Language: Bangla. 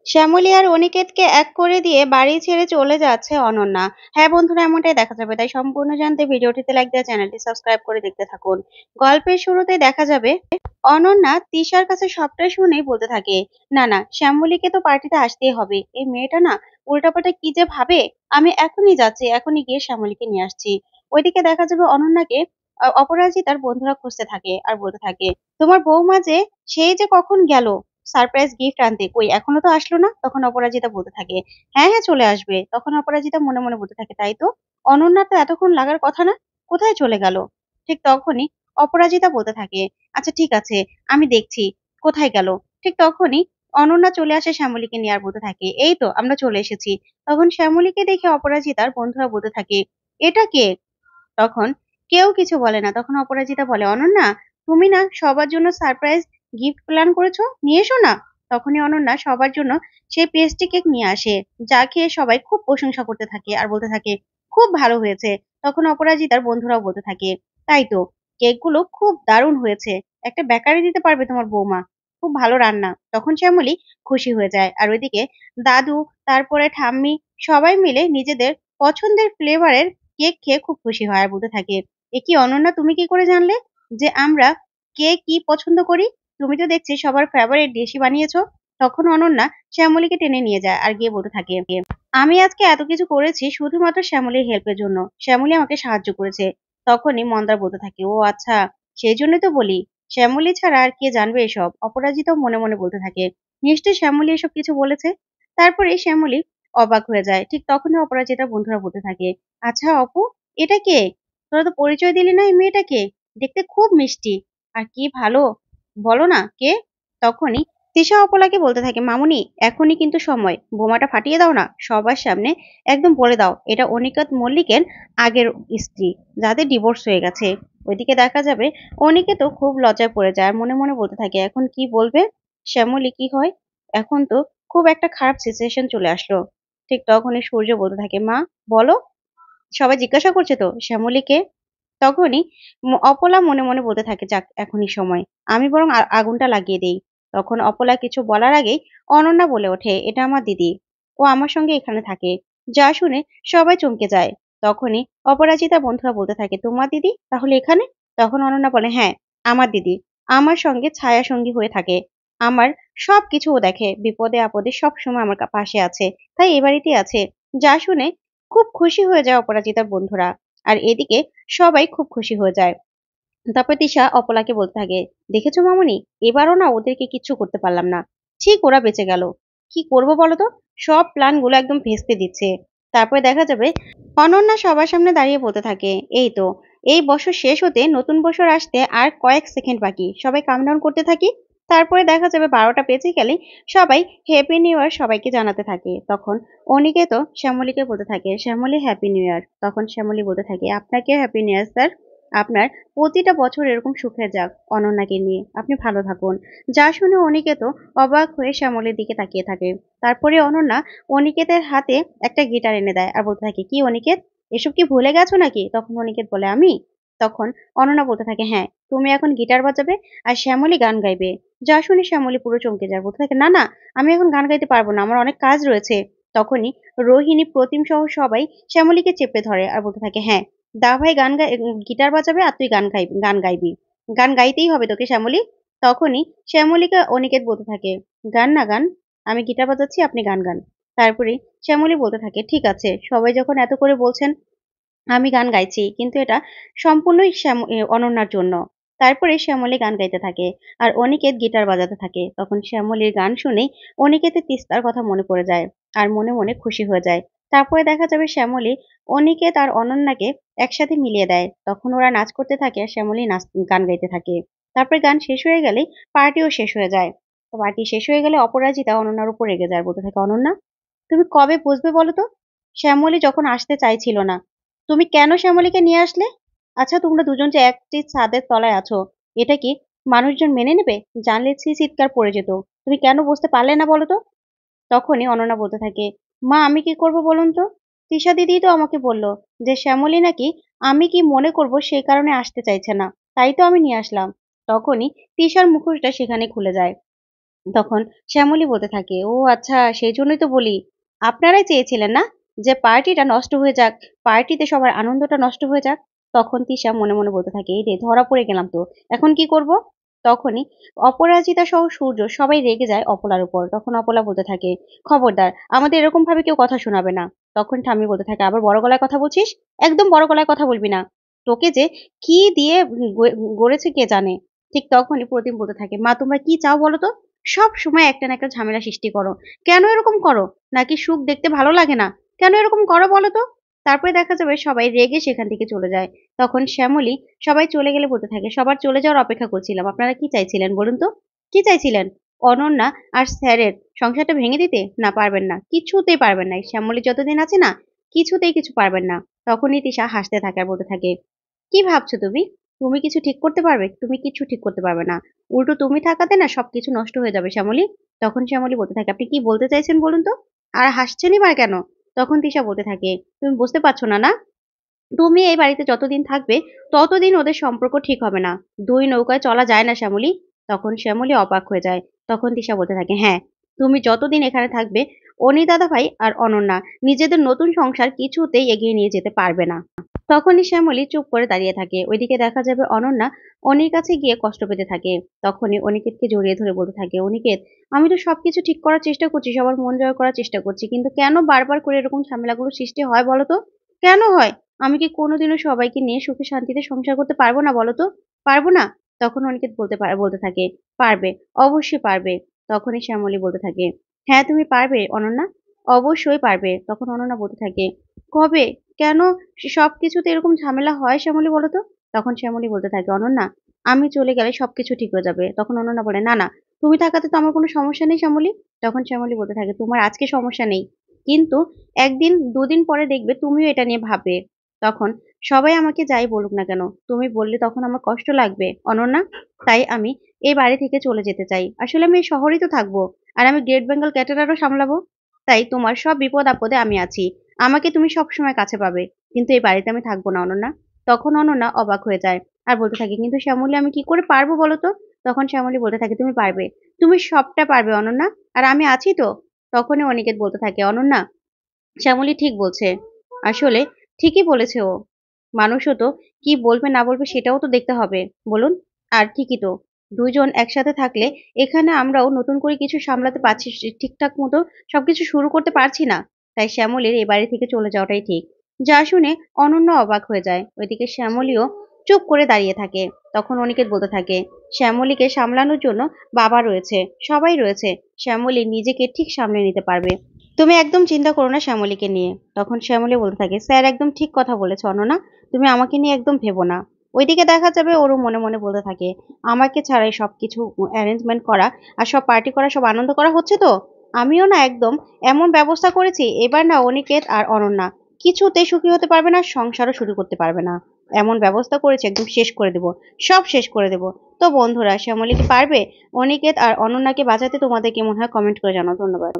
শ্যামলী আর অনিকেতকে এক করে দিয়ে বাড়ি ছেড়ে চলে যাচ্ছে অনন্যা। হ্যাঁ বন্ধুরা, এমনটাই দেখা যাবে, তাই সম্পূর্ণ জানতে ভিডিওটিতে লাইক দিয়ে চ্যানেলটি সাবস্ক্রাইব করে দেখতে থাকুন। গল্পের শুরুতে দেখা যাবে অনন্যা তিশার কাছে সবটা শুনেই বলতে থাকে, না না, শ্যামলীকে তো পার্টিতে আসতেই হবে। এই মেয়েটা না উল্টাপাল্টা কি যে ভাবে। আমি এখনই যাচ্ছি, এখনই গিয়ে শ্যামলীকে নিয়ে আসছি। ওইদিকে দেখা যাবে অনন্যাকে অপরাজিতার বন্ধুরা খুঁজতে থাকে আর বলতে থাকে, তোমার বৌমা যে সেই যে কখন গেল সারপ্রাইজ গিফট আনতে, কই এখনো তো আসলো না। তখন অপরাজিতা বলতে থাকে, হ্যাঁ হ্যাঁ চলে আসবে। তখন অপরাজিতা মনে মনে বলতে থাকে, তাই তো, অনন্যা তো এতক্ষণ লাগার কথা না, কোথায় চলে গেল। ঠিক তখনই অপরাজিতা বলতে থাকে, আচ্ছা ঠিক আছে, আমি দেখছি কোথায় গেল। ঠিক তখনই অনন্যা চলে আসে শ্যামলীকে নিয়ে আর বলতে থাকে, এই তো আমরা চলে এসেছি। তখন শ্যামলীকে দেখে অপরাজিতার বন্ধুরা বলতে থাকে, এটা কে। তখন কেউ কিছু বলে না। তখন অপরাজিতা বলে, অনন্যা, তুমি না সবার জন্য সারপ্রাইজ গিফট প্ল্যান করেছো, নিয়ে এসো না। তখনই অনন্যা সবার জন্য সেই পেস্ট্রি কেক নিয়ে আসে, যা খেয়ে সবাই খুব প্রশংসা করতে থাকে আর বলতে থাকে, খুব ভালো হয়েছে। তখন অপরাজিতার বন্ধুরাও বলতে থাকে, তাই তো, কেকগুলো খুব দারুণ হয়েছে, একটা বেকারি দিতে পারবে তোমার বৌমা, খুব ভালো রান্না। তখন শ্যামলী খুশি হয়ে যায়। আর ওইদিকে দাদু, তারপরে ঠাম্মি, সবাই মিলে নিজেদের পছন্দের ফ্লেভারের কেক খেয়ে খুব খুশি হয় আর বলতে থাকে, এ কি অনন্যা, তুমি কি করে জানলে যে আমরা কে কি পছন্দ করি? তুমি তো দেখছি সবার ফেভারিট ডিশই বানিয়েছো। তখন অনন্যা শ্যামলীকে টেনে নিয়ে যায় আর গিয়ে বলতে থাকে, আমি আজকে এত কিছু করেছি শুধুমাত্র শ্যামলীর হেল্পের জন্য, শ্যামলী আমাকে সাহায্য করেছে। তখনই মন্দার বলতে থাকে, ও আচ্ছা, সেই জন্যই তো বলি, শ্যামলী ছাড়া আর কে জানবে এসব। অপরাজিতাও মনে মনে বলতে থাকে, নিশ্চয়ই শ্যামলী এসব কিছু বলেছে। তারপরে শ্যামলী অবাক হয়ে যায়। ঠিক তখনই অপরাজিতার বন্ধুরা বলতে থাকে, আচ্ছা অপু, এটা কে? তোরা তো পরিচয় দিলি না এই মেয়েটাকে, দেখতে খুব মিষ্টি আর কি ভালো, বলো না কে। তখনই তিশা অপলাকে বলতে থাকে, মামুনি, এখনই কিন্তু সময়, বোমাটা ফাটিয়ে দাও না সবার সামনে, একদম বলে দাও এটা অনিকেত মল্লিকের আগের স্ত্রী, যাদের ডিভোর্স হয়ে গেছে। ওইদিকে দেখা যাবে অনিকেতও খুব লজ্জায় পড়ে যায় আর মনে মনে বলতে থাকে, এখন কি বলবে শ্যামলী, কি হয়। এখন তো খুব একটা খারাপ সিচুয়েশন চলে আসলো। ঠিক তখনই সূর্য বলতে থাকে, মা বলো, সবাই জিজ্ঞাসা করছে তো শ্যামলীকে। তখনই অপলা মনে মনে বলতে থাকে, যাক এখনই সময়, আমি বরং আগুনটা লাগিয়ে দেই। তখন অপলা কিছু বলার আগেই অনন্যা বলে ওঠে, এটা আমার দিদি, ও আমার সঙ্গে এখানে থাকে। যা শুনে সবাই চমকে যায়। তখনই অপরাজিতা বন্ধুরা বলতে থাকে, তোমার দিদি তাহলে এখানে। তখন অনন্যা বলে, হ্যাঁ, আমার দিদি আমার সঙ্গে ছায়া সঙ্গী হয়ে থাকে, আমার সবকিছু ও দেখে, বিপদে আপদে সব সময় আমার পাশে আছে, তাই এ বাড়িতেই আছে। যা শুনে খুব খুশি হয়ে যায় অপরাজিতার বন্ধুরা। আর এদিকে সবাই খুব খুশি হয়ে যায়। তারপর তিশা অপলাকে বলতে থাকে, দেখেছো মামুনি, এবারও না ওদেরকে কিচ্ছু করতে পারলাম না, ঠিক ওরা বেঁচে গেল। কি করবো বলো তো, সব প্ল্যান গুলো একদম ভেস্তে দিচ্ছে। তারপরে দেখা যাবে অনন্যা সবার সামনে দাঁড়িয়ে বলতে থাকে, এই তো, এই বছর শেষ হতে নতুন বছর আসতে আর কয়েক সেকেন্ড বাকি, সবাই কাউন্টডাউন করতে থাকি। তারপরে দেখা যাবে 12টা বেজে গেলে সবাই হ্যাপি নিউ ইয়ার সবাইকে জানাতে থাকে। তখন অনিকেত শ্যামলীকে বলতে থাকে, শ্যামলী হ্যাপি নিউ ইয়ার। তখন শ্যামলী বলতে থাকে, আপনাকে হ্যাপি নিউ ইয়ার স্যার, আপনার প্রতিটা বছর এরকম সুখে যাক অনন্যাকে নিয়ে, আপনি ভালো থাকুন। যা শুনে অনিকেত অবাক হয়ে শ্যামলের দিকে তাকিয়ে থাকে। তারপরে অনন্যা অনিকেতের হাতে একটা গিটার এনে দেয় আর বলতে থাকে, কি অনিকেত, এসব কি ভুলে গেছো নাকি। তখন অনিকেত বলে, আমি। তখন অনন্যা বলতে থাকে, হ্যাঁ, তুমি এখন গিটার বাজাবে আর শ্যামলী গান গাইবে। যা শুনে শ্যামলী পুরো চমকে যায়, বলতে থাকে, না না, আমি এখন গান গাইতে পারবো না, আমার অনেক কাজ রয়েছে। তখনই রোহিণী, প্রতিম সহ সবাই শ্যামলীকে চেপে ধরে আর বলতে থাকে, হ্যাঁ, দা ভাই গান গাই, গিটার বাজাবে আর তুই গান গাইবি, গান গাইতেই হবে তোকে শ্যামলী। তখনই শ্যামলীকে অনিকেত বলতে থাকে, গান না গান, আমি গিটার বাজাচ্ছি, আপনি গান গান। তারপরে শ্যামলী বলতে থাকে, ঠিক আছে, সবাই যখন এত করে বলছেন, আমি গান গাইছি, কিন্তু এটা সম্পূর্ণই অনন্যার জন্য। তারপরে শ্যামলী গান গাইতে থাকে আর অনিকেত গিটার বাজাতে থাকে। তখন শ্যামলীর গান শুনেই অনিকেতের তিস্তার কথা মনে পড়ে যায় আর মনে মনে খুশি হয়ে যায়। তারপরে দেখা যাবে শ্যামলী অনিকেত আর অনন্যাকে একসাথে মিলিয়ে দেয়। তখন ওরা নাচ করতে থাকে আর শ্যামলী গান গাইতে থাকে। তারপরে গান শেষ হয়ে গেলেই পার্টিও শেষ হয়ে যায়। তো পার্টি শেষ হয়ে গেলে অপরাজিতা অনন্যার উপর রেগে যায়, বলতে থাকে, অনন্যা, তুমি কবে বুঝবে বলো তো, শ্যামলী যখন আসতে চাইছিল না, তুমি কেন শ্যামলীকে নিয়ে আসলে। আচ্ছা, তোমরা দুজন যে একটি ছাদের তলায় আছো, এটা কি মানুষজন মেনে নেবে? জানলে চিৎকার পড়ে যেত। তুমি কেন বুঝতে পারলে না বলো তো। তখনই অনন্যা বলতে থাকে, মা আমি কি করব বলুন তো, তিশা দিদি তো আমাকে বললো যে শ্যামলী নাকি আমি কি মনে করব সেই কারণে আসতে চাইছে না, তাই তো আমি নিয়ে আসলাম। তখনই তিশার মুখোশটা সেখানে খুলে যায় তখন শ্যামলী বলতে থাকে, ও আচ্ছা, সেই জন্যই তো বলি, আপনারাই চেয়েছিলেন না যে পার্টিটা নষ্ট হয়ে যাক, পার্টিতে সবার আনন্দটা নষ্ট হয়ে যাক। তখন তিশা মনে মনে বলতে থাকে, এই রে ধরা পড়ে গেলাম তো, এখন কি করব? তখনই অপরাজিতা সহ সূর্য সবাই রেগে যায় অপলার উপর। তখন অপলা বলতে থাকে, খবরদার, আমাদের এরকম ভাবে কেউ কথা শোনাবে না। তখন ঠাম্মি বলতে থাকে, আবার বড় গলায় কথা বলছিস? একদম বড় গলায় কথা বলবি না। তোকে যে কি দিয়ে গড়েছে কে জানে। ঠিক তখনই প্রতিম বলতে থাকে, মা তোমরা কি চাও বলো তো? সব সময় একটা না একটা ঝামেলা সৃষ্টি করো। কেন এরকম করো? নাকি সুখ দেখতে ভালো লাগে না? কেন এরকম করো বলো তো? তারপরে দেখা যাবে সবাই রেগে সেখান থেকে চলে যায়। তখন শ্যামলী সবাই চলে গেলে বলতে থাকে, সবার চলে যাওয়ার অপেক্ষা করছিলাম। আপনারা কি চাইছিলেন বলুন তো? কি চাইছিলেন? অনন্যা আর স্যারের সংসারটা ভেঙে দিতে? না, পারবেন না। কিছুতেই পারবেন না। এই শ্যামলী যতদিন আছে না, কিছুতেই কিছু পারবেন না। তখনই তিশা হাসতে থাকে আর বলতে থাকে, কি ভাবছো তুমি? তুমি কিছু ঠিক করতে পারবে? তুমি কিছু ঠিক করতে পারবে না। উল্টো তুমি থাকাতে না সবকিছু নষ্ট হয়ে যাবে শ্যামলী। তখন শ্যামলী বলতে থাকে, আপনি কি বলতে চাইছেন বলুন তো? আর হাসছেনই বা কেন? তখন তিশা বলতে থাকে, তুমি বুঝতে পারছো না না? তুমি এই বাড়িতে যতদিন থাকবে ততদিন ওদের সম্পর্ক ঠিক হবে না। দুই নৌকায় চলা যায় না শ্যামলী। তখন শ্যামলী অবাক হয়ে যায়। তখন তিশা বলতে থাকে, হ্যাঁ, তুমি যতদিন এখানে থাকবে অনি দাদাভাই আর অনন্যা নিজেদের নতুন সংসার কিছুতেই এগিয়ে নিয়ে যেতে পারবে না। তখনই শ্যামলী চুপ করে দাঁড়িয়ে থাকে। ওইদিকে দেখা যাবে অনন্যা অনির কাছে গিয়ে কষ্ট পেতে থাকে। তখনই অনিকেতকে জড়িয়ে ধরে বলতে থাকে, অনিকেত, আমি তো সবকিছু ঠিক করার চেষ্টা করছি, সবার মন জয় করার চেষ্টা করছি, কিন্তু কেন বারবার করে এরকম ঝামেলাগুলো সৃষ্টি হয় বলো তো? কেন হয়? আমি কি কোনোদিনও সবাইকে নিয়ে সুখে শান্তিতে সংসার করতে পারবো না বলো তো? পারবো না? তখন অনিকেত বলতে থাকে, পারবে, অবশ্যই পারবে। তখনই শ্যামলী বলতে থাকে, হ্যাঁ তুমি পারবে অনন্যা, অবশ্যই পারবে। তখন অনন্যা বলতে থাকে, কবে? কেন সবকিছুতে এরকম ঝামেলা হয় শ্যামলী বলো তো? তখন শ্যামলী বলতে থাকে, অনন্যা, আমি চলে গেলে সবকিছু ঠিক হয়ে যাবে। তখন অনন্যা বলে, না না, তুমি থাকাতে তো আমার কোনো সমস্যা নেই শ্যামলী। তখন শ্যামলী বলতে থাকে, তোমার আজকে সমস্যা নেই, কিন্তু একদিন দুদিন পরে দেখবে তুমিও এটা নিয়ে ভাববে। তখন সবাই আমাকে যাই বলুক না কেন, তুমি বললে তখন আমার কষ্ট লাগবে অনন্যা। তাই আমি এই বাড়ি থেকে চলে যেতে চাই। আসলে আমি এই শহরেই তো থাকবো, আর আমি গ্রেট বেঙ্গল ক্যাটেরারও সামলাবো। তাই তোমার সব বিপদ আপদে আমি আছি, আমাকে তুমি সবসময় কাছে পাবে। কিন্তু এই বাড়িতে আমি থাকবো না অনন্যা। তখন অনন্যা অবাক হয়ে যায় আর বলতে থাকে, কিন্তু শ্যামলী, আমি কি করে পারবো বলো তো? তখন শ্যামলী বলতে থাকে, তুমি পারবে, তুমি সবটা পারবে অনন্যা, আর আমি আছি তো। তখনই অনিকেত বলতে থাকে, অনন্যা, শ্যামলী ঠিক বলছে। আসলে ঠিকই বলেছে ও। মানুষও তো কি বলবে না বলবে সেটাও তো দেখতে হবে, বলুন? আর ঠিকই তো, দুইজন একসাথে থাকলে এখানে আমরাও নতুন করে কিছু সামলাতে পারছি, ঠিকঠাক মতো সবকিছু শুরু করতে পারছি না। তাই শ্যামলীর এ বাড়ি থেকে চলে যাওয়াটাই ঠিক। যা শুনে অনন্যা অবাক হয়ে যায়। ওইদিকে শ্যামলীও চুপ করে দাঁড়িয়ে থাকে। তখন অনিকেত বলতে থাকে, শ্যামলীকে সামলানোর জন্য বাবা রয়েছে, সবাই রয়েছে। শ্যামলী নিজেকে ঠিক সামলে নিতে পারবে। তুমি একদম চিন্তা করো না শ্যামলীকে নিয়ে। তখন শ্যামলী বলতে থাকে, স্যার একদম ঠিক কথা বলেছে অনন্যা, তুমি আমাকে নিয়ে একদম ভেবো না। ওইদিকে দেখা যাবে ওরও মনে মনে বলতে থাকে, আমাকে ছাড়াই সবকিছু অ্যারেঞ্জমেন্ট করা আর সব পার্টি করা, সব আনন্দ করা হচ্ছে তো। আমিও না একদম এমন ব্যবস্থা করেছি, এবার না অনিকেত আর অনন্যা কিছুতেই সুখী হতে পারবে না, সংসারও শুরু করতে পারবে না। এমন ব্যবস্থা করেছি, একদম শেষ করে দেব, সব শেষ করে দেব। তো বন্ধুরা, শ্যামলী কি পারবে অনিকেত আর অনন্যাকে বাঁচাতে? তোমাদের কি মনে হয় কমেন্ট করে জানাও। ধন্যবাদ।